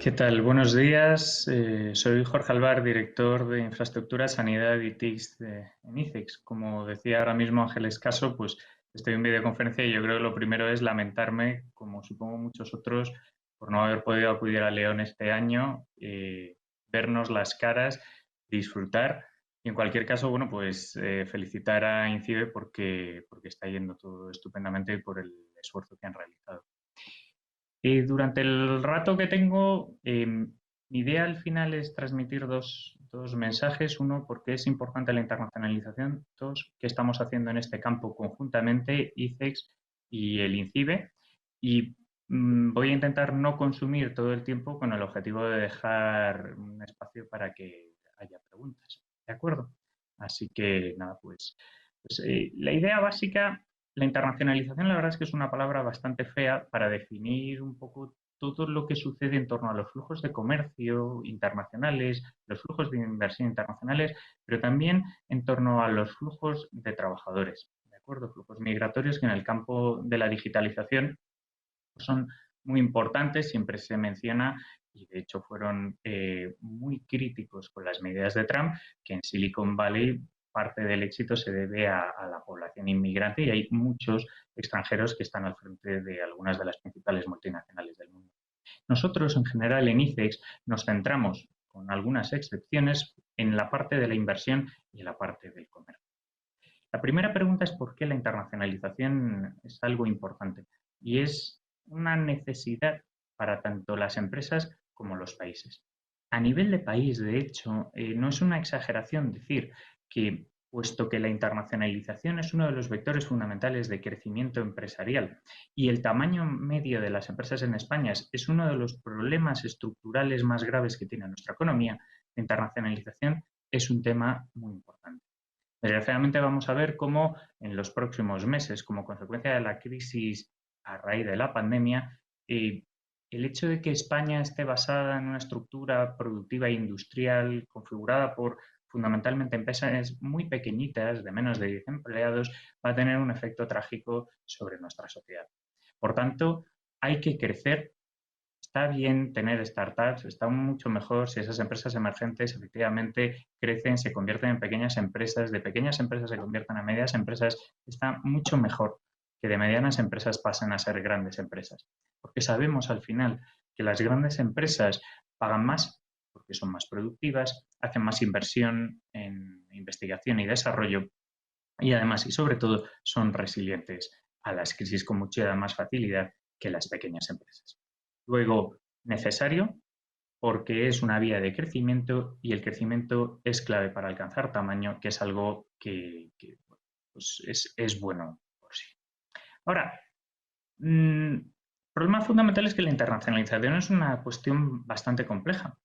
¿Qué tal? Buenos días. Soy Jorge Alvar, director de Infraestructura, Sanidad y TICS en ICEX. Como decía ahora mismo Ángel Escaso, pues estoy en videoconferencia y yo creo que lo primero es lamentarme, como supongo muchos otros, por no haber podido acudir a León este año, vernos las caras, disfrutar. Y en cualquier caso, bueno, pues felicitar a INCIBE porque está yendo todo estupendamente y por el esfuerzo que han realizado. Durante el rato que tengo, mi idea al final es transmitir dos mensajes. Uno, porque es importante la internacionalización. Dos, qué estamos haciendo en este campo conjuntamente, ICEX y el INCIBE. Y voy a intentar no consumir todo el tiempo con el objetivo de dejar un espacio para que haya preguntas. ¿De acuerdo? Así que nada, pues la idea básica, la internacionalización, la verdad es que es una palabra bastante fea para definir un poco todo lo que sucede en torno a los flujos de comercio internacionales, los flujos de inversión internacionales, pero también en torno a los flujos de trabajadores, ¿de acuerdo? Flujos migratorios que en el campo de la digitalización son muy importantes, siempre se menciona y de hecho fueron muy críticos con las medidas de Trump, que en Silicon Valley parte del éxito se debe a la población inmigrante y hay muchos extranjeros que están al frente de algunas de las principales multinacionales del mundo. Nosotros, en general, en ICEX nos centramos, con algunas excepciones, en la parte de la inversión y en la parte del comercio. La primera pregunta es por qué la internacionalización es algo importante y es una necesidad para tanto las empresas como los países. A nivel de país, de hecho, no es una exageración decir que, puesto que la internacionalización es uno de los vectores fundamentales de crecimiento empresarial y el tamaño medio de las empresas en España es uno de los problemas estructurales más graves que tiene nuestra economía, la internacionalización es un tema muy importante. Desgraciadamente vamos a ver cómo en los próximos meses, como consecuencia de la crisis a raíz de la pandemia, el hecho de que España esté basada en una estructura productiva e industrial configurada por fundamentalmente empresas muy pequeñitas, de menos de 10 empleados, va a tener un efecto trágico sobre nuestra sociedad. Por tanto, hay que crecer. Está bien tener startups, está mucho mejor si esas empresas emergentes efectivamente crecen, se convierten en pequeñas empresas, de pequeñas empresas se convierten en medianas empresas, está mucho mejor que de medianas empresas pasen a ser grandes empresas. Porque sabemos al final que las grandes empresas pagan más porque son más productivas, hacen más inversión en investigación y desarrollo y además y sobre todo son resilientes a las crisis con mucha más facilidad que las pequeñas empresas. Luego, necesario porque es una vía de crecimiento y el crecimiento es clave para alcanzar tamaño, que es algo que pues es bueno por sí. Ahora, el problema fundamental es que la internacionalización es una cuestión bastante compleja.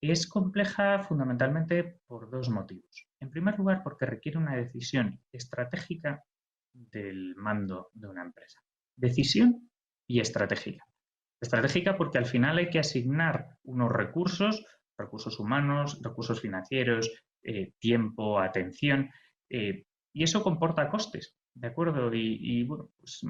Es compleja fundamentalmente por dos motivos. En primer lugar, porque requiere una decisión estratégica del mando de una empresa. Decisión y estratégica. Estratégica porque al final hay que asignar unos recursos, recursos humanos, recursos financieros, tiempo, atención, y eso comporta costes, ¿de acuerdo? Bueno, pues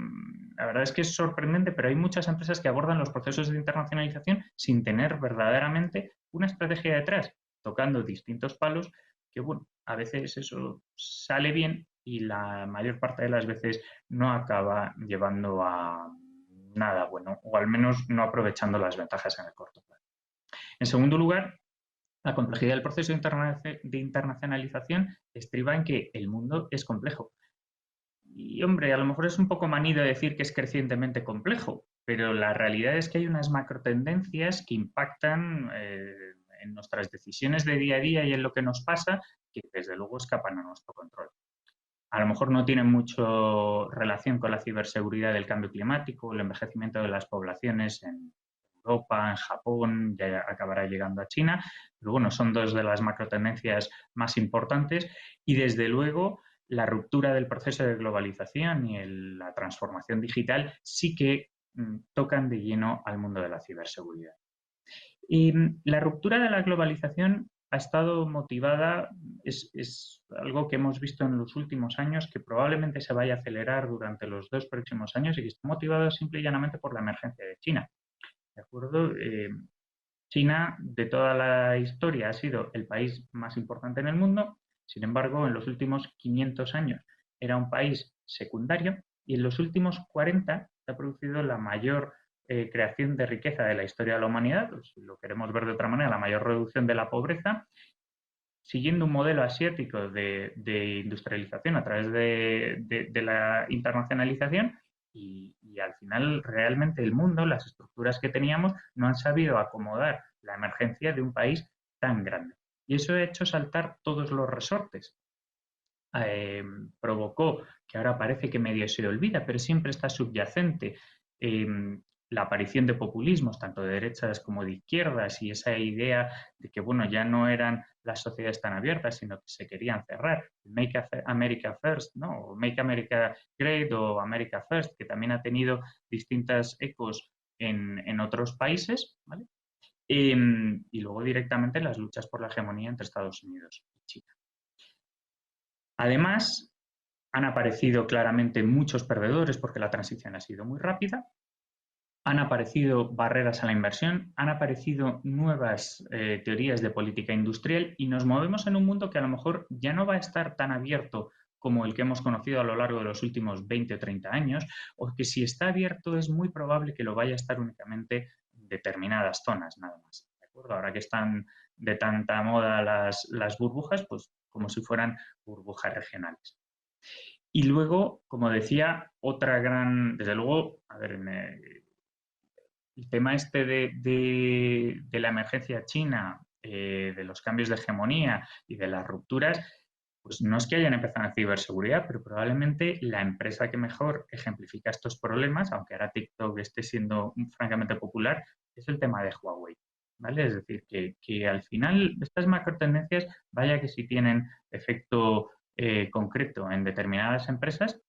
la verdad es que es sorprendente, pero hay muchas empresas que abordan los procesos de internacionalización sin tener verdaderamente una estrategia detrás, tocando distintos palos, que bueno, a veces eso sale bien y la mayor parte de las veces no acaba llevando a nada bueno, o al menos no aprovechando las ventajas en el corto plazo. En segundo lugar, la complejidad del proceso de internacionalización estriba en que el mundo es complejo. Y hombre, a lo mejor es un poco manido decir que es crecientemente complejo, pero la realidad es que hay unas macrotendencias que impactan en nuestras decisiones de día a día y en lo que nos pasa que desde luego escapan a nuestro control. A lo mejor no tienen mucho relación con la ciberseguridad del cambio climático, el envejecimiento de las poblaciones en Europa, en Japón, ya acabará llegando a China, pero bueno, son dos de las macrotendencias más importantes y desde luego la ruptura del proceso de globalización y la transformación digital sí que tocan de lleno al mundo de la ciberseguridad. Y la ruptura de la globalización ha estado motivada, es algo que hemos visto en los últimos años, que probablemente se vaya a acelerar durante los dos próximos años y que está motivado simple y llanamente por la emergencia de China. ¿De acuerdo? China, de toda la historia, ha sido el país más importante en el mundo. Sin embargo, en los últimos 500 años era un país secundario y en los últimos 40 se ha producido la mayor creación de riqueza de la historia de la humanidad, pues, si lo queremos ver de otra manera, la mayor reducción de la pobreza, siguiendo un modelo asiático de industrialización a través de la internacionalización y al final realmente el mundo, las estructuras que teníamos, no han sabido acomodar la emergencia de un país tan grande. Y eso ha hecho saltar todos los resortes. Provocó, que ahora parece que medio se olvida, pero siempre está subyacente, eh, la aparición de populismos, tanto de derechas como de izquierdas, y esa idea de que, bueno, ya no eran las sociedades tan abiertas, sino que se querían cerrar. Make America First, ¿no? O Make America Great o America First, que también ha tenido distintas ecos en otros países, ¿vale? Y luego directamente las luchas por la hegemonía entre Estados Unidos y China. Además, han aparecido claramente muchos perdedores porque la transición ha sido muy rápida, han aparecido barreras a la inversión, han aparecido nuevas teorías de política industrial y nos movemos en un mundo que a lo mejor ya no va a estar tan abierto como el que hemos conocido a lo largo de los últimos 20 o 30 años, o que si está abierto es muy probable que lo vaya a estar únicamente en determinadas zonas, nada más. ¿De acuerdo? Ahora que están de tanta moda las burbujas, pues como si fueran burbujas regionales. Y luego, como decía, otra gran, desde luego, a ver, el tema este de la emergencia china, de los cambios de hegemonía y de las rupturas, pues no es que hayan empezado en ciberseguridad, pero probablemente la empresa que mejor ejemplifica estos problemas, aunque ahora TikTok esté siendo francamente popular, es el tema de Huawei. ¿Vale? Es decir, que al final estas macro tendencias, vaya que sí tienen efecto concreto en determinadas empresas,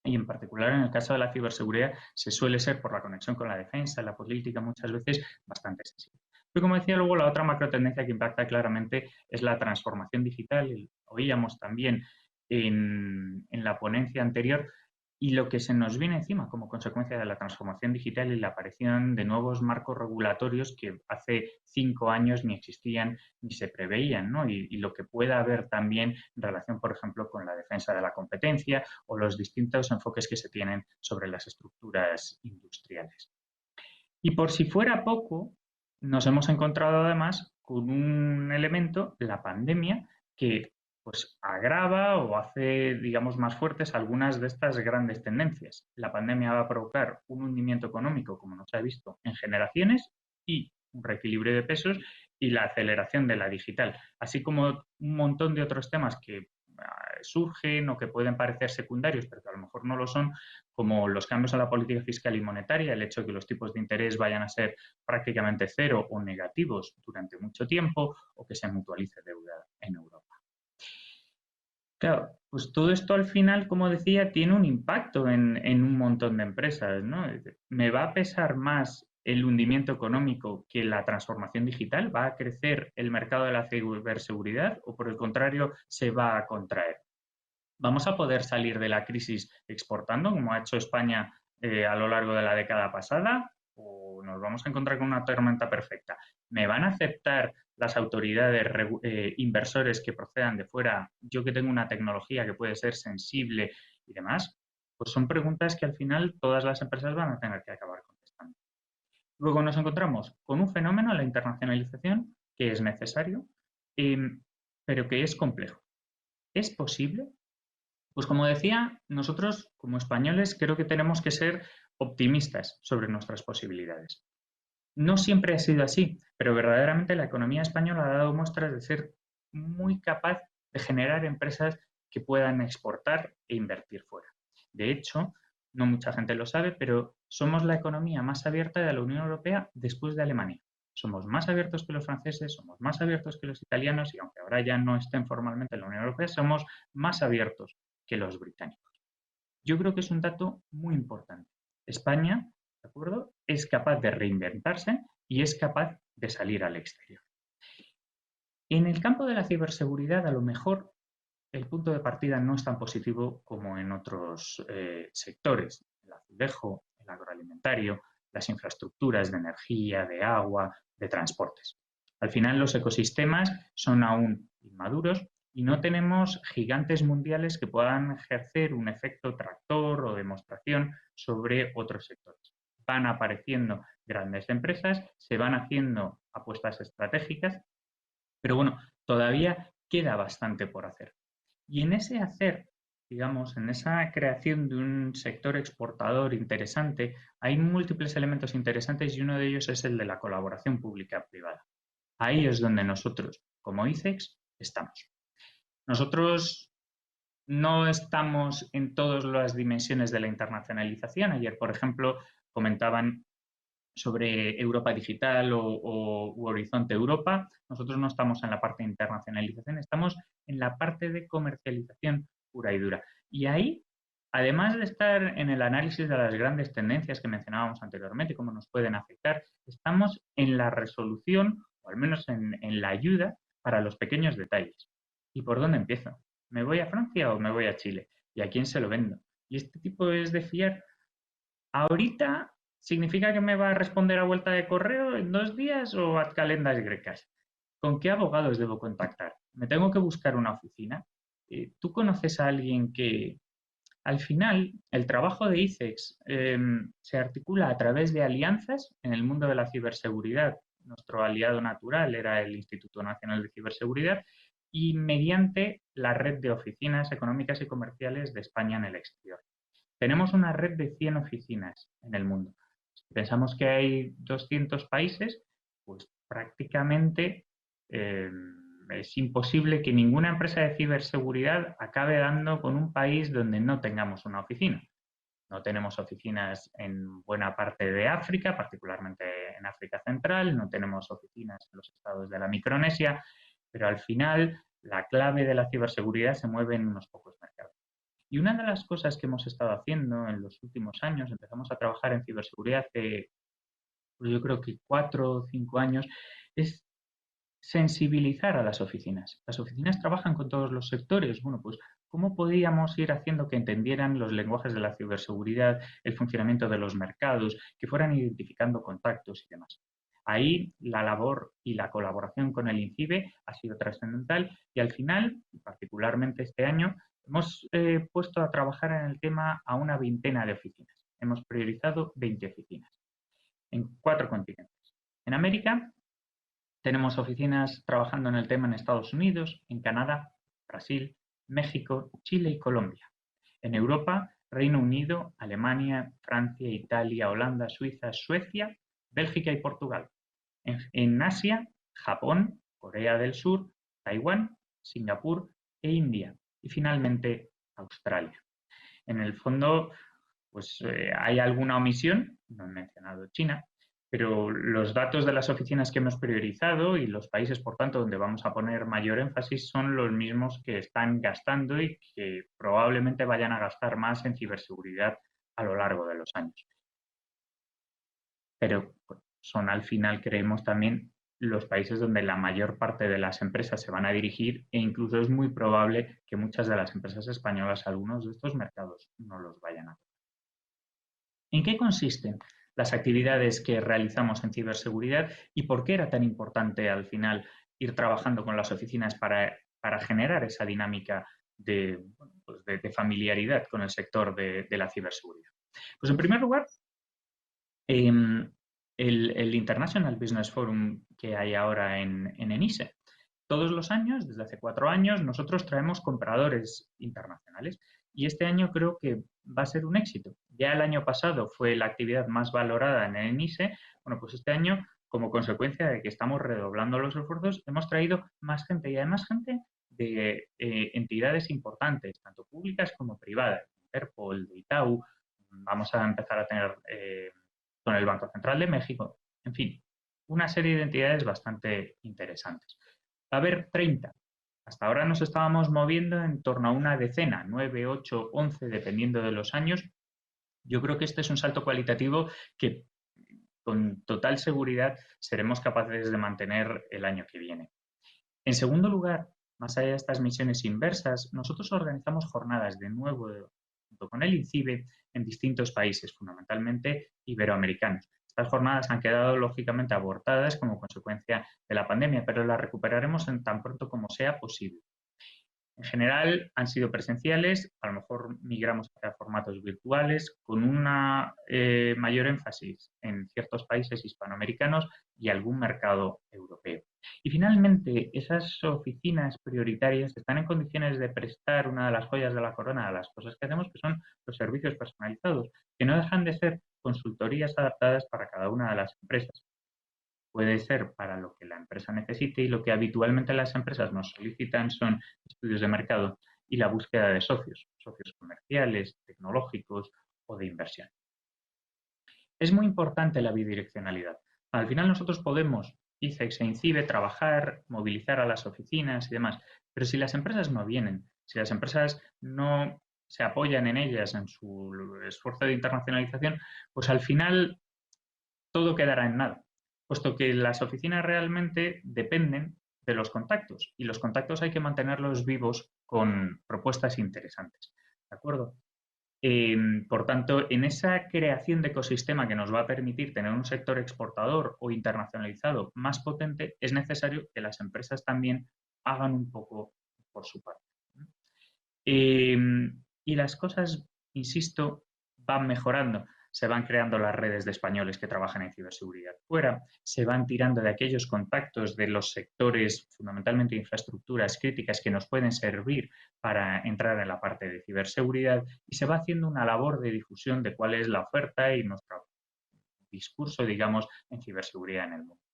y en particular en el caso de la ciberseguridad se suele ser por la conexión con la defensa, la política, muchas veces bastante sensible. Pero como decía, luego la otra macro tendencia que impacta claramente es la transformación digital. Oíamos también en la ponencia anterior y lo que se nos viene encima como consecuencia de la transformación digital y la aparición de nuevos marcos regulatorios que hace 5 años ni existían ni se preveían, ¿no? Y lo que pueda haber también en relación, por ejemplo, con la defensa de la competencia o los distintos enfoques que se tienen sobre las estructuras industriales. Y por si fuera poco, nos hemos encontrado además con un elemento, la pandemia, que pues agrava o hace, digamos, más fuertes algunas de estas grandes tendencias. La pandemia va a provocar un hundimiento económico, como no se ha visto en generaciones, y un reequilibrio de pesos y la aceleración de la digital, así como un montón de otros temas que surgen o que pueden parecer secundarios, pero que a lo mejor no lo son, como los cambios en la política fiscal y monetaria, el hecho de que los tipos de interés vayan a ser prácticamente cero o negativos durante mucho tiempo, o que se mutualice deuda en Europa. Claro, pues todo esto al final, como decía, tiene un impacto en un montón de empresas, ¿no? ¿Me va a pesar más el hundimiento económico que la transformación digital? ¿Va a crecer el mercado de la ciberseguridad o por el contrario se va a contraer? ¿Vamos a poder salir de la crisis exportando, como ha hecho España a lo largo de la década pasada? ¿O nos vamos a encontrar con una tormenta perfecta? ¿Me van a aceptar las autoridades inversores que procedan de fuera, yo que tengo una tecnología que puede ser sensible y demás? Pues son preguntas que al final todas las empresas van a tener que acabar contestando. Luego nos encontramos con un fenómeno, la internacionalización, que es necesario, eh, pero que es complejo. ¿Es posible? Pues como decía, nosotros como españoles creo que tenemos que ser optimistas sobre nuestras posibilidades. No siempre ha sido así, pero verdaderamente la economía española ha dado muestras de ser muy capaz de generar empresas que puedan exportar e invertir fuera. De hecho, no mucha gente lo sabe, pero somos la economía más abierta de la Unión Europea después de Alemania. Somos más abiertos que los franceses, somos más abiertos que los italianos y aunque ahora ya no estén formalmente en la Unión Europea, somos más abiertos que los británicos. Yo creo que es un dato muy importante. España, ¿de acuerdo?, es capaz de reinventarse y es capaz de salir al exterior. En el campo de la ciberseguridad, a lo mejor el punto de partida no es tan positivo como en otros sectores, el azulejo, el agroalimentario, las infraestructuras de energía, de agua, de transportes. Al final los ecosistemas son aún inmaduros y no tenemos gigantes mundiales que puedan ejercer un efecto tractor o demostración sobre otros sectores. Van apareciendo grandes empresas, se van haciendo apuestas estratégicas, pero bueno, todavía queda bastante por hacer. Y en ese hacer, digamos, en esa creación de un sector exportador interesante, hay múltiples elementos interesantes y uno de ellos es el de la colaboración pública-privada. Ahí es donde nosotros, como ICEX, estamos. Nosotros no estamos en todas las dimensiones de la internacionalización. Ayer, por ejemplo, comentaban sobre Europa Digital o Horizonte Europa. Nosotros no estamos en la parte de internacionalización, estamos en la parte de comercialización pura y dura. Y ahí, además de estar en el análisis de las grandes tendencias que mencionábamos anteriormente, cómo nos pueden afectar, estamos en la resolución, o al menos en la ayuda, para los pequeños detalles. ¿Y por dónde empiezo? ¿Me voy a Francia o me voy a Chile? ¿Y a quién se lo vendo? Y este tipo es de fiar. Ahorita significa que me va a responder a vuelta de correo en 2 días o a calendas grecas. ¿Con qué abogados debo contactar? ¿Me tengo que buscar una oficina? ¿Tú conoces a alguien que, al final, el trabajo de ICEX se articula a través de alianzas en el mundo de la ciberseguridad? Nuestro aliado natural era el Instituto Nacional de Ciberseguridad y mediante la red de oficinas económicas y comerciales de España en el exterior. Tenemos una red de 100 oficinas en el mundo. Si pensamos que hay 200 países, pues prácticamente es imposible que ninguna empresa de ciberseguridad acabe dando con un país donde no tengamos una oficina. No tenemos oficinas en buena parte de África, particularmente en África Central, no tenemos oficinas en los estados de la Micronesia, pero al final la clave de la ciberseguridad se mueve en unos pocos mercados. Y una de las cosas que hemos estado haciendo en los últimos años, empezamos a trabajar en ciberseguridad hace, pues yo creo que 4 o 5 años, es sensibilizar a las oficinas. Las oficinas trabajan con todos los sectores. Bueno, pues, ¿cómo podíamos ir haciendo que entendieran los lenguajes de la ciberseguridad, el funcionamiento de los mercados, que fueran identificando contactos y demás? Ahí la labor y la colaboración con el INCIBE ha sido trascendental y al final, particularmente este año, hemos puesto a trabajar en el tema a una veintena de oficinas. Hemos priorizado 20 oficinas en 4 continentes. En América tenemos oficinas trabajando en el tema en Estados Unidos, en Canadá, Brasil, México, Chile y Colombia. En Europa, Reino Unido, Alemania, Francia, Italia, Holanda, Suiza, Suecia, Bélgica y Portugal. En Asia, Japón, Corea del Sur, Taiwán, Singapur e India. Y finalmente, Australia. En el fondo, pues hay alguna omisión, no he mencionado China, pero los datos de las oficinas que hemos priorizado y los países, por tanto, donde vamos a poner mayor énfasis son los mismos que están gastando y que probablemente vayan a gastar más en ciberseguridad a lo largo de los años. Pero son al final, creemos, también los países donde la mayor parte de las empresas se van a dirigir e incluso es muy probable que muchas de las empresas españolas, algunos de estos mercados, no los vayan a tocar. ¿En qué consisten las actividades que realizamos en ciberseguridad y por qué era tan importante al final ir trabajando con las oficinas para generar esa dinámica de familiaridad con el sector de la ciberseguridad? Pues en primer lugar, el International Business Forum que hay ahora en ENISE. Todos los años, desde hace 4 años, nosotros traemos compradores internacionales y este año creo que va a ser un éxito. Ya el año pasado fue la actividad más valorada en el ENISE. Bueno, pues este año, como consecuencia de que estamos redoblando los esfuerzos, hemos traído más gente y además gente de entidades importantes, tanto públicas como privadas, Interpol, de Itaú. Vamos a empezar a tener con el Banco Central de México, en fin, una serie de entidades bastante interesantes. Va a haber 30. Hasta ahora nos estábamos moviendo en torno a una decena, 9, 8, 11, dependiendo de los años. Yo creo que este es un salto cualitativo que con total seguridad seremos capaces de mantener el año que viene. En segundo lugar, más allá de estas misiones inversas, nosotros organizamos jornadas de nuevo junto con el INCIBE en distintos países, fundamentalmente iberoamericanos. Estas jornadas han quedado lógicamente abortadas como consecuencia de la pandemia, pero las recuperaremos en tan pronto como sea posible. En general han sido presenciales, a lo mejor migramos hacia formatos virtuales con una mayor énfasis en ciertos países hispanoamericanos y algún mercado europeo. Y finalmente, esas oficinas prioritarias están en condiciones de prestar una de las joyas de la corona de las cosas que hacemos, que son los servicios personalizados, que no dejan de ser consultorías adaptadas para cada una de las empresas. Puede ser para lo que la empresa necesite y lo que habitualmente las empresas nos solicitan son estudios de mercado y la búsqueda de socios, socios comerciales, tecnológicos o de inversión. Es muy importante la bidireccionalidad. Al final nosotros podemos, ICEX e INCIBE, trabajar, movilizar a las oficinas y demás, pero si las empresas no vienen, si las empresas no se apoyan en ellas, en su esfuerzo de internacionalización, pues al final todo quedará en nada, puesto que las oficinas realmente dependen de los contactos y los contactos hay que mantenerlos vivos con propuestas interesantes. ¿De acuerdo? Por tanto, en esa creación de ecosistema que nos va a permitir tener un sector exportador o internacionalizado más potente, es necesario que las empresas también hagan un poco por su parte. Y las cosas, insisto, van mejorando. Se van creando las redes de españoles que trabajan en ciberseguridad fuera, se van tirando de aquellos contactos de los sectores, fundamentalmente infraestructuras críticas, que nos pueden servir para entrar en la parte de ciberseguridad y se va haciendo una labor de difusión de cuál es la oferta y nuestro discurso, digamos, en ciberseguridad en el mundo.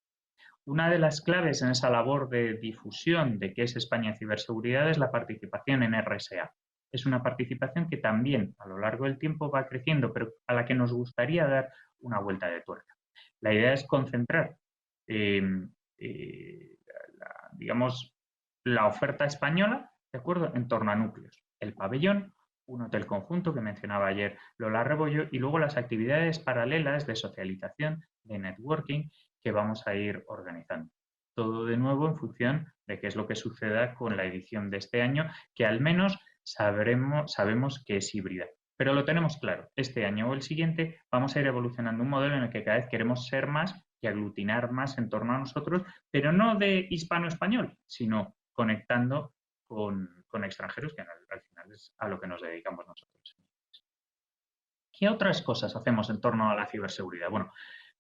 Una de las claves en esa labor de difusión de qué es España en ciberseguridad es la participación en RSA. Es una participación que también a lo largo del tiempo va creciendo, pero a la que nos gustaría dar una vuelta de tuerca. La idea es concentrar, digamos, la oferta española, ¿de acuerdo?, en torno a núcleos. El pabellón, un hotel conjunto que mencionaba ayer Lola Rebollo, y luego las actividades paralelas de socialización, de networking, que vamos a ir organizando. Todo de nuevo en función de qué es lo que suceda con la edición de este año, que al menos sabemos que es híbrida. Pero lo tenemos claro, este año o el siguiente vamos a ir evolucionando un modelo en el que cada vez queremos ser más y aglutinar más en torno a nosotros, pero no de hispano-español, sino conectando con extranjeros, que al final es a lo que nos dedicamos nosotros. ¿Qué otras cosas hacemos en torno a la ciberseguridad? Bueno,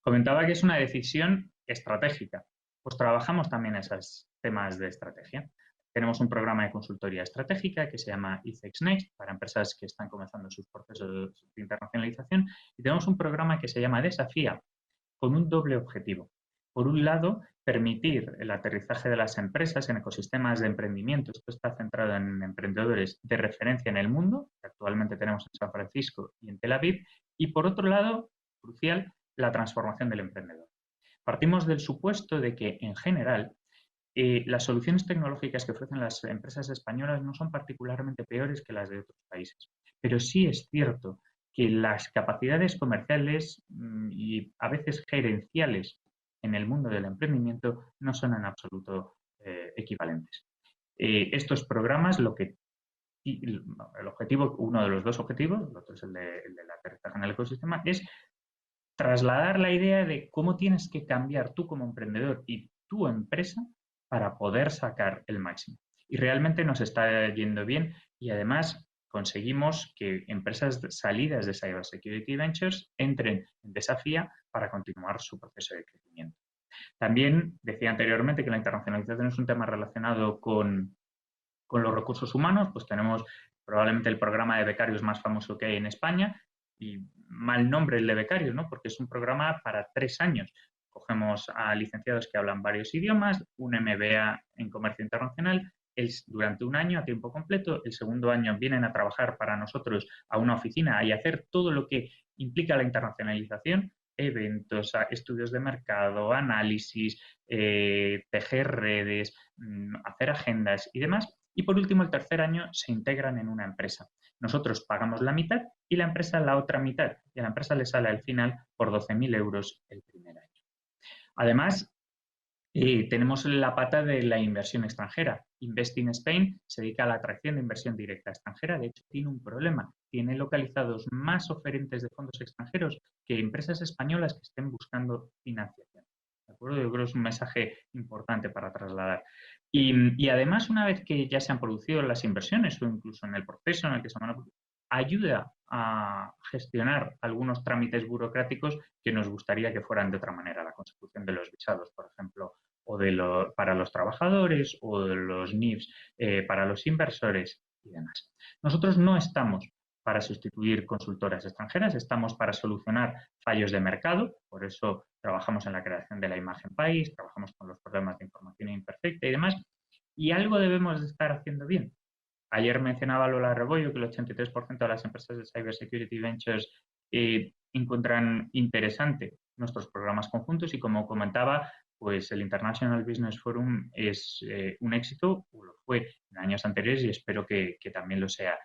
comentaba que es una decisión estratégica. Pues trabajamos también esos temas de estrategia. Tenemos un programa de consultoría estratégica que se llama ICEX Next para empresas que están comenzando sus procesos de internacionalización y tenemos un programa que se llama Desafía con un doble objetivo. Por un lado, permitir el aterrizaje de las empresas en ecosistemas de emprendimiento. Esto está centrado en emprendedores de referencia en el mundo, que actualmente tenemos en San Francisco y en Tel Aviv. Y por otro lado, crucial, la transformación del emprendedor. Partimos del supuesto de que, en general, las soluciones tecnológicas que ofrecen las empresas españolas no son particularmente peores que las de otros países. Pero sí es cierto que las capacidades comerciales y a veces gerenciales en el mundo del emprendimiento no son en absoluto equivalentes. Estos programas, el objetivo, uno de los dos objetivos, el otro es el de la aterrizaje en el ecosistema, es trasladar la idea de cómo tienes que cambiar tú como emprendedor y tu empresa para poder sacar el máximo. Y realmente nos está yendo bien y además conseguimos que empresas salidas de Cybersecurity Ventures entren en Desafía para continuar su proceso de crecimiento. También decía anteriormente que la internacionalización es un tema relacionado con los recursos humanos, pues tenemos probablemente el programa de becarios más famoso que hay en España, y mal nombre el de becarios, ¿no? Porque es un programa para 3 años. Cogemos a licenciados que hablan varios idiomas, un MBA en comercio internacional, durante un año a tiempo completo, el segundo año vienen a trabajar para nosotros a una oficina y hacer todo lo que implica la internacionalización, eventos, estudios de mercado, análisis, tejer redes, hacer agendas y demás. Y por último, el tercer año se integran en una empresa. Nosotros pagamos la mitad y la empresa la otra mitad. Y a la empresa le sale al final por 12.000 euros el primer año. Además, Tenemos la pata de la inversión extranjera. Invest in Spain se dedica a la atracción de inversión directa extranjera. De hecho, tiene un problema. Tiene localizados más oferentes de fondos extranjeros que empresas españolas que estén buscando financiación. ¿De acuerdo? Yo creo que es un mensaje importante para trasladar. Y además, una vez que ya se han producido las inversiones o incluso en el proceso en el que se van a ayuda a gestionar algunos trámites burocráticos que nos gustaría que fueran de otra manera, la consecución de los visados, por ejemplo, o para los trabajadores o de los NIFs para los inversores y demás. Nosotros no estamos para sustituir consultoras extranjeras, estamos para solucionar fallos de mercado, por eso trabajamos en la creación de la imagen país, trabajamos con los problemas de información imperfecta y demás, y algo debemos de estar haciendo bien. Ayer mencionaba Lola Rebollo que el 83% de las empresas de Cybersecurity Ventures encuentran interesante nuestros programas conjuntos y, como comentaba, pues el International Business Forum es un éxito, o lo fue en años anteriores y espero que también lo sea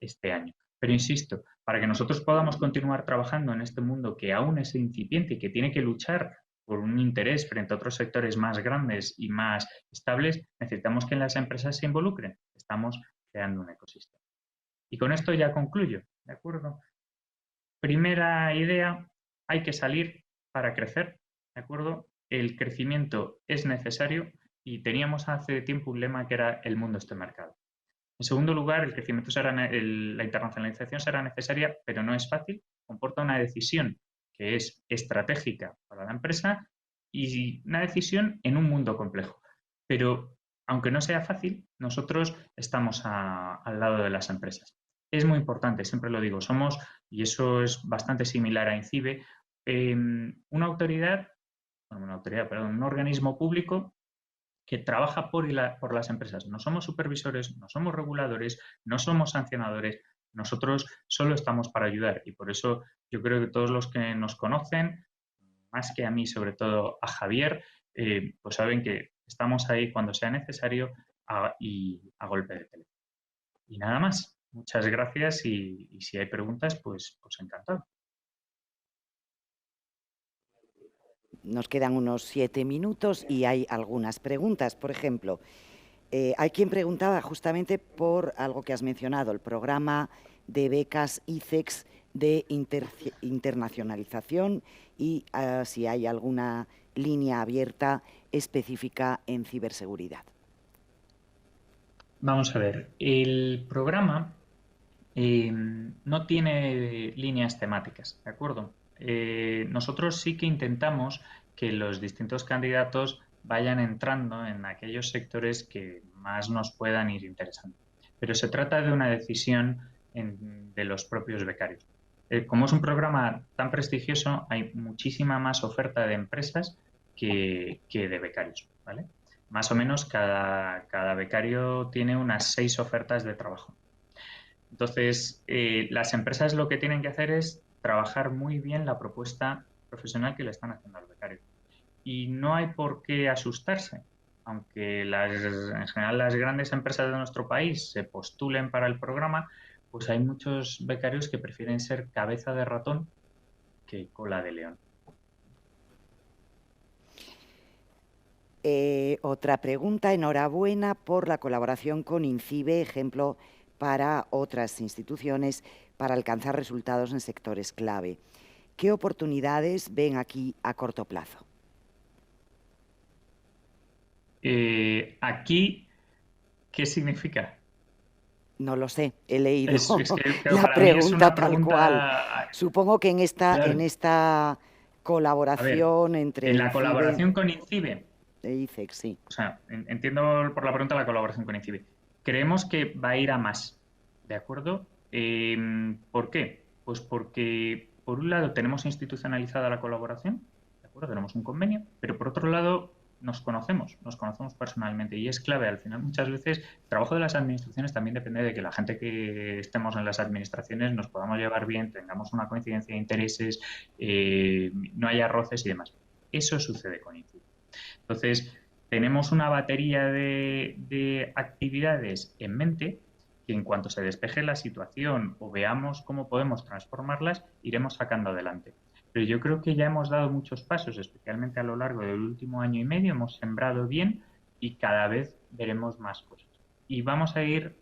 este año. Pero insisto, para que nosotros podamos continuar trabajando en este mundo que aún es incipiente y que tiene que luchar por un interés frente a otros sectores más grandes y más estables, necesitamos que las empresas se involucren. Estamos creando un ecosistema. Y con esto ya concluyo, ¿de acuerdo? Primera idea, hay que salir para crecer, ¿de acuerdo? El crecimiento es necesario y teníamos hace tiempo un lema que era el mundo es tu mercado. En segundo lugar, el crecimiento la internacionalización será necesaria, pero no es fácil. Comporta una decisión que es estratégica para la empresa y una decisión en un mundo complejo. Pero aunque no sea fácil, nosotros estamos al lado de las empresas. Es muy importante, siempre lo digo, somos, y eso es bastante similar a INCIBE, una un organismo público que trabaja por las empresas. No somos supervisores, no somos reguladores, no somos sancionadores. Nosotros solo estamos para ayudar y por eso yo creo que todos los que nos conocen, más que a mí, sobre todo a Javier, pues saben que estamos ahí cuando sea necesario y a golpe de teléfono. Y nada más. Muchas gracias y si hay preguntas, pues encantado. Nos quedan unos 7 minutos y hay algunas preguntas. Por ejemplo, hay quien preguntaba justamente por algo que has mencionado, el programa de becas ICEX de internacionalización y si hay alguna línea abierta específica en ciberseguridad. Vamos a ver, el programa no tiene líneas temáticas, ¿de acuerdo? Nosotros sí que intentamos que los distintos candidatos vayan entrando en aquellos sectores que más nos puedan ir interesando. Pero se trata de una decisión de los propios becarios. Como es un programa tan prestigioso, hay muchísima más oferta de empresas que de becarios, ¿vale? Más o menos cada becario tiene unas 6 ofertas de trabajo. Entonces, las empresas lo que tienen que hacer es trabajar muy bien la propuesta profesional que le están haciendo al becario. Y no hay por qué asustarse. Aunque en general las grandes empresas de nuestro país se postulen para el programa, pues hay muchos becarios que prefieren ser cabeza de ratón que cola de león. Otra pregunta, enhorabuena por la colaboración con INCIBE, ejemplo para otras instituciones para alcanzar resultados en sectores clave. ¿Qué oportunidades ven aquí a corto plazo? Aquí, ¿qué significa? No lo sé, he leído Es que, claro, la para mí es una pregunta tal cual. pregunta. Supongo que en esta colaboración A ver, entre en la INCIBE colaboración con INCIBE, e ICEX, sí. o sea, entiendo por la pregunta la colaboración con INCIBE. Creemos que va a ir a más, ¿de acuerdo? ¿Por qué? Pues porque, por un lado, tenemos institucionalizada la colaboración, ¿de acuerdo? Tenemos un convenio, pero por otro lado, nos conocemos personalmente y es clave. Al final, muchas veces, el trabajo de las administraciones también depende de que la gente que estemos en las administraciones nos podamos llevar bien, tengamos una coincidencia de intereses, no haya roces y demás. Eso sucede con INCIBE. Entonces, tenemos una batería de actividades en mente que en cuanto se despeje la situación o veamos cómo podemos transformarlas, iremos sacando adelante. pero yo creo que ya hemos dado muchos pasos, especialmente a lo largo del último año y medio, hemos sembrado bien y cada vez veremos más cosas. Y vamos a ir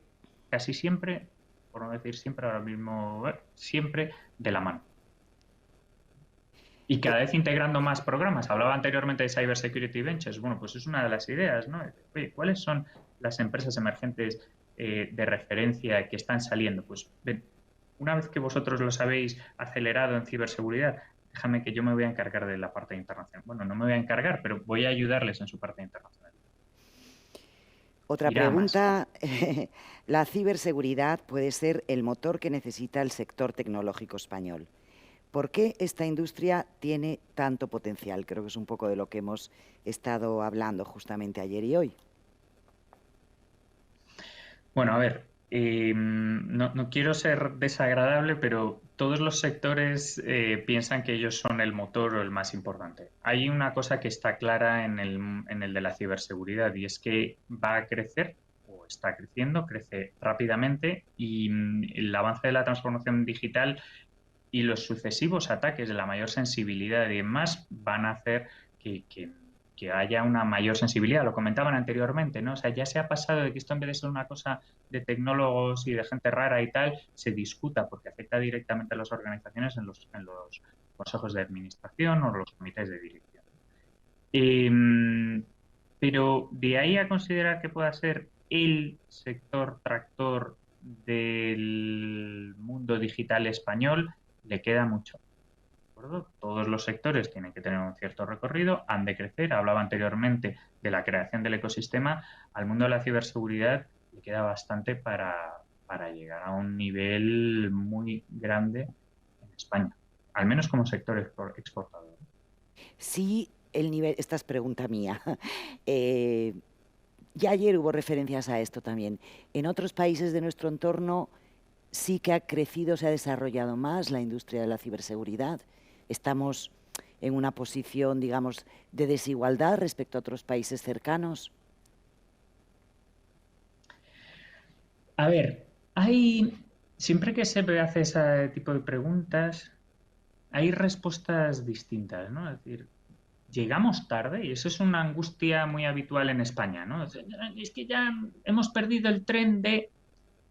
casi siempre, por no decir siempre ahora mismo, siempre de la mano. Y cada vez integrando más programas. Hablaba anteriormente de Cyber Security Ventures. Bueno, pues es una de las ideas, ¿no? Oye, ¿cuáles son las empresas emergentes de referencia que están saliendo? Pues una vez que vosotros los habéis acelerado en ciberseguridad, déjame que yo me voy a encargar de la parte internacional. Bueno, no me voy a encargar, pero voy a ayudarles en su parte internacional. Otra Irá más. pregunta. La ciberseguridad puede ser el motor que necesita el sector tecnológico español. ¿Por qué esta industria tiene tanto potencial? Creo que es un poco de lo que hemos estado hablando justamente ayer y hoy. Bueno, a ver, no quiero ser desagradable, pero todos los sectores piensan que ellos son el motor o el más importante. Hay una cosa que está clara en el de la ciberseguridad y es que va a crecer o está creciendo, crece rápidamente y el avance de la transformación digital y los sucesivos ataques de la mayor sensibilidad y demás van a hacer que haya una mayor sensibilidad. Lo comentaban anteriormente, ¿no? O sea, ya se ha pasado de que esto en vez de ser una cosa de tecnólogos y de gente rara y tal, se discuta porque afecta directamente a las organizaciones en los consejos de administración o los comités de dirección. Pero de ahí a considerar que pueda ser el sector tractor del mundo digital español, le queda mucho. ¿De acuerdo? Todos los sectores tienen que tener un cierto recorrido, han de crecer. Hablaba anteriormente de la creación del ecosistema. Al mundo de la ciberseguridad le queda bastante para llegar a un nivel muy grande en España, al menos como sector exportador. Sí, el nivel, esta es pregunta mía. Ya ayer hubo referencias a esto también. En otros países de nuestro entorno sí que ha crecido, se ha desarrollado más la industria de la ciberseguridad. Estamos en una posición, digamos, de desigualdad respecto a otros países cercanos. A ver, siempre que se hace ese tipo de preguntas, hay respuestas distintas, ¿no? Es decir, llegamos tarde y eso es una angustia muy habitual en España, ¿no? Es que ya hemos perdido el tren de...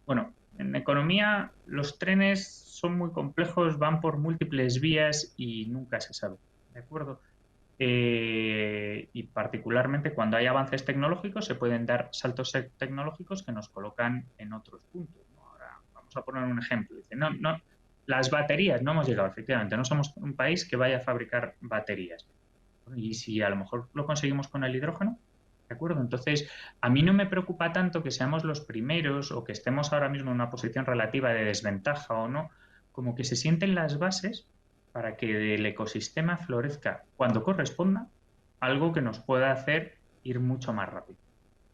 Bueno, en economía los trenes son muy complejos, van por múltiples vías y nunca se sabe, ¿de acuerdo? Y particularmente cuando hay avances tecnológicos se pueden dar saltos tecnológicos que nos colocan en otros puntos, ¿no? Ahora vamos a poner un ejemplo. Dice, no, las baterías, no hemos llegado, efectivamente, no somos un país que vaya a fabricar baterías. Y si a lo mejor lo conseguimos con el hidrógeno, ¿de acuerdo? Entonces, a mí no me preocupa tanto que seamos los primeros o que estemos ahora mismo en una posición relativa de desventaja o no, como que se sienten las bases para que el ecosistema florezca cuando corresponda, algo que nos pueda hacer ir mucho más rápido.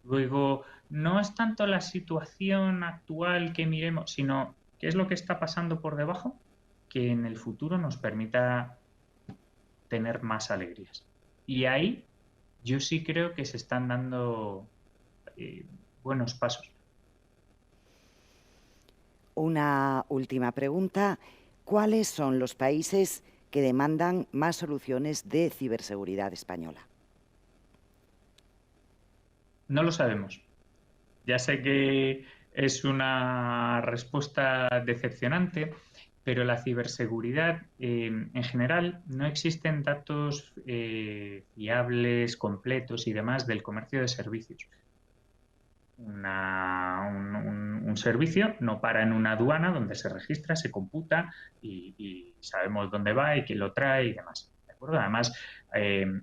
Luego, no es tanto la situación actual que miremos, sino qué es lo que está pasando por debajo que en el futuro nos permita tener más alegrías. Y ahí yo sí creo que se están dando buenos pasos. Una última pregunta. ¿Cuáles son los países que demandan más soluciones de ciberseguridad española? No lo sabemos. Ya sé que es una respuesta decepcionante, pero la ciberseguridad, en general, no existen datos fiables, completos y demás del comercio de servicios. Un servicio no para en una aduana donde se registra, se computa y sabemos dónde va y quién lo trae y demás. ¿De acuerdo? Además,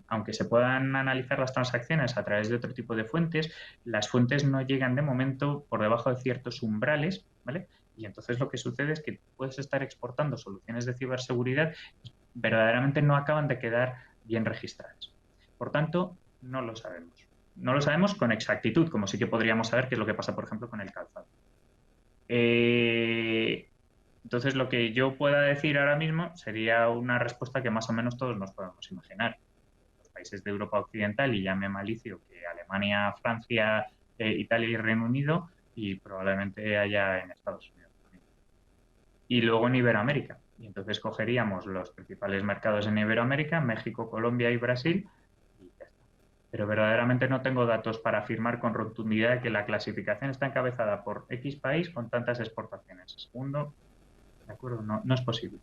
aunque se puedan analizar las transacciones a través de otro tipo de fuentes, las fuentes no llegan de momento por debajo de ciertos umbrales, ¿vale? Y entonces lo que sucede es que puedes estar exportando soluciones de ciberseguridad y verdaderamente no acaban de quedar bien registradas. Por tanto, no lo sabemos. No lo sabemos con exactitud, como sí que podríamos saber qué es lo que pasa, por ejemplo, con el calzado. Entonces, lo que yo pueda decir ahora mismo sería una respuesta que más o menos todos nos podemos imaginar. Los países de Europa Occidental, y llame malicio que Alemania, Francia, Italia y Reino Unido, y probablemente haya en Estados Unidos también. Y luego en Iberoamérica. Y entonces cogeríamos los principales mercados en Iberoamérica, México, Colombia y Brasil, y ya está. Pero verdaderamente no tengo datos para afirmar con rotundidad que la clasificación está encabezada por X país con tantas exportaciones. Segundo, ¿de acuerdo? No, no es posible.